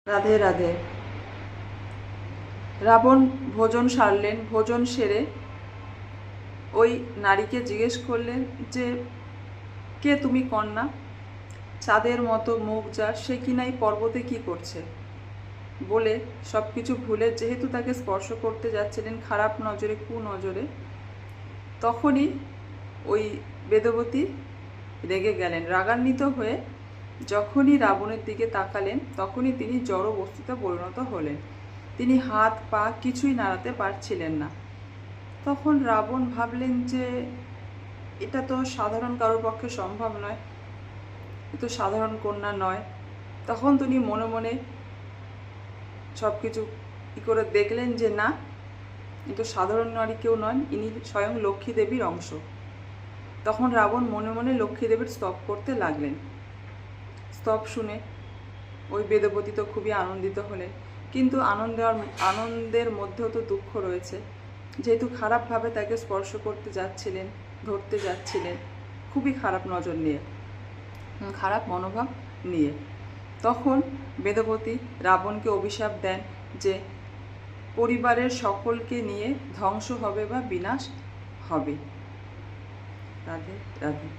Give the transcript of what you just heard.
রাধে রাধে। রাবণ ভোজন সারলেন। ভোজন সেরে ওই নারীকে জিজ্ঞেস করলেন যে কে তুমি কন্যা? চাঁদের মতো মুখ যার, সে কিনা এই পর্বতে কি করছে? বলে সব কিছু ভুলে যেহেতু তাকে স্পর্শ করতে যাচ্ছিলেন খারাপ নজরে, কুনজরে, তখনই ওই বেদবতী রেগে গেলেন। রাগান্বিত হয়ে যখনই রাবণের দিকে তাকালেন তখনই তিনি জড় বস্তুতে পরিণত হলেন। তিনি হাত পা কিছুই নাড়াতে পারছিলেন না। তখন রাবণ ভাবলেন যে এটা তো সাধারণ কারোর পক্ষে সম্ভব নয়, এ তো সাধারণ কন্যা নয়। তখন তিনি মনে মনে সব কিছু কী করে দেখলেন যে না, এ তো সাধারণ নারী কেউ নন, ইনি স্বয়ং লক্ষ্মী দেবীর অংশ। তখন রাবণ মনে মনে লক্ষ্মী দেবীর স্তব করতে লাগলেন। স্তব শুনে ওই বেদবতী তো খুবই আনন্দিত হলেন, কিন্তু আনন্দের মধ্যেও তো দুঃখ রয়েছে। যেহেতু খারাপভাবে তাকে স্পর্শ করতে যাচ্ছিলেন, ধরতে যাচ্ছিলেন, খুবই খারাপ নজর নিয়ে, খারাপ মনোভাব নিয়ে, তখন বেদবতী রাবণকে অভিশাপ দেন যে পরিবারের সকলকে নিয়ে ধ্বংস হবে বা বিনাশ হবে। রাধে রাধে।